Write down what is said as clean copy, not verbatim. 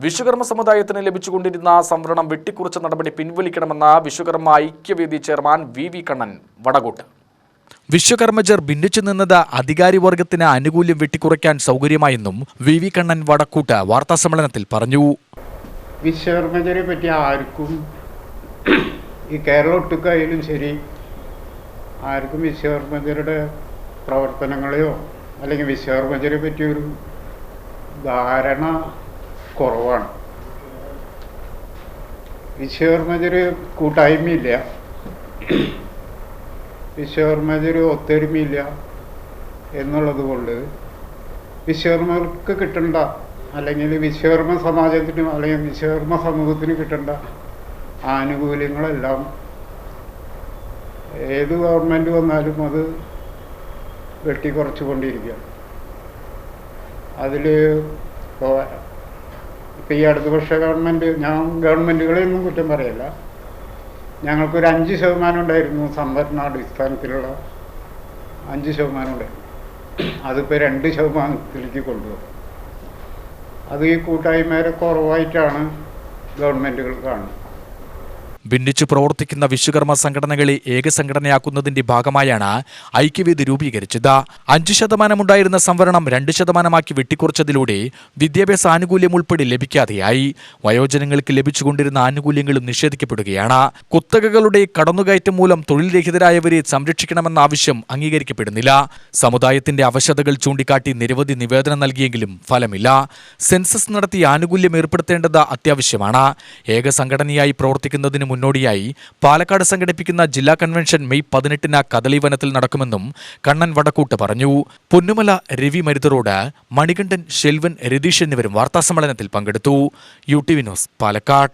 വിശ്വകർമ്മ സമുദായത്തിന് ലഭിച്ചുകൊണ്ടിരുന്ന സംവരണം വെട്ടിക്കുറച്ച നടപടി പിൻവലിക്കണമെന്ന വിശ്വകർമ്മ ഐക്യവേദി ചെയർമാൻ വി കണ്ണൻ വടകോട്ട്. വിശ്വകർമ്മജർ ഭിന്നിച്ചു നിന്നത് അധികാരിവർഗത്തിന് ആനുകൂല്യം വെട്ടിക്കുറയ്ക്കാൻ സൗകര്യമായെന്നും വി കണ്ണൻ വടക്കൂട്ട് വാർത്താസമ്മേളനത്തിൽ പറഞ്ഞു. വിശ്വകർമ്മജരെ പറ്റി ആർക്കും ഈ കേരളം ഒട്ടുക്കായാലും ശരി ആർക്കും വിശ്വകർമ്മജരുടെ പ്രവർത്തനങ്ങളെയോ അല്ലെങ്കിൽ വിശ്വകർമ്മജരെ പറ്റിയൊരു ധാരണ കുറവാണ്. വിശ്വകർമ്മജർ കൂട്ടായ്മയില്ല, വിശ്വകർമ്മജർ ഒത്തൊരുമയില്ല എന്നുള്ളത് കൊണ്ട് വിശ്വകർമ്മർക്ക് കിട്ടേണ്ട അല്ലെങ്കിൽ വിശ്വകർമ്മ സമാജത്തിനും അല്ലെങ്കിൽ വിശ്വകർമ്മ സമൂഹത്തിന് കിട്ടേണ്ട ആനുകൂല്യങ്ങളെല്ലാം ഏത് ഗവൺമെൻറ് വന്നാലും അത് വെട്ടിക്കുറച്ചുകൊണ്ടിരിക്കുകയാണ്. അതിൽ ഇപ്പോൾ ഈ അടുത്ത വർഷ ഗവൺമെൻറ്, ഞാൻ ഗവൺമെൻറ്റുകളെയൊന്നും കുറ്റം പറയില്ല, ഞങ്ങൾക്കൊരു 5% ഉണ്ടായിരുന്നു സംവരണാടിസ്ഥാനത്തിലുള്ള 5% ഉണ്ടായിരുന്നു. അതിപ്പോൾ 2% കൊണ്ടുപോകും. അത് ഈ കൂട്ടായ്മയുടെ കുറവായിട്ടാണ് ഗവൺമെൻറ്റുകൾ കാണുന്നത്. ഭിന്നിച്ചു പ്രവർത്തിക്കുന്ന വിശ്വകർമ്മ സംഘടനകളെ ഏകസംഘടനയാക്കുന്നതിന്റെ ഭാഗമായാണ് ഐക്യവേദി രൂപീകരിച്ചത്. 5% ഉണ്ടായിരുന്ന സംവരണം 2% വെട്ടിക്കുറച്ചതിലൂടെ വിദ്യാഭ്യാസ ആനുകൂല്യം ഉൾപ്പെടെ ലഭിക്കാതെയായി. വയോജനങ്ങൾക്ക് ലഭിച്ചുകൊണ്ടിരുന്ന ആനുകൂല്യങ്ങളും നിഷേധിക്കപ്പെടുകയാണ്. കുത്തകകളുടെ കടന്നുകയറ്റം മൂലം തൊഴിൽ രഹിതരായവരെ സംരക്ഷിക്കണമെന്ന ആവശ്യം അംഗീകരിക്കപ്പെടുന്നില്ല. സമുദായത്തിന്റെ അവശതകൾ ചൂണ്ടിക്കാട്ടി നിരവധി നിവേദനം നൽകിയെങ്കിലും ഫലമില്ല. സെൻസസ് നടത്തി ആനുകൂല്യം ഏർപ്പെടുത്തേണ്ടത് അത്യാവശ്യമാണ്. ഏകസംഘടനയായി പ്രവർത്തിക്കുന്നതിന് മുന്നോടിയായി പാലക്കാട് സംഘടിപ്പിക്കുന്ന ജില്ലാ കൺവെൻഷൻ മെയ് 18 കദളിവനത്തിൽ നടക്കുമെന്നും കണ്ണൻ വടക്കൂട്ട് പറഞ്ഞു. പൊന്നുമല രവി മരുതറോഡ്, മണികണ്ഠൻ, ഷെൽവൻ, രതീഷ് എന്നിവരും വാർത്താസമ്മേളനത്തിൽ പങ്കെടുത്തു. UTV news, Palakkad.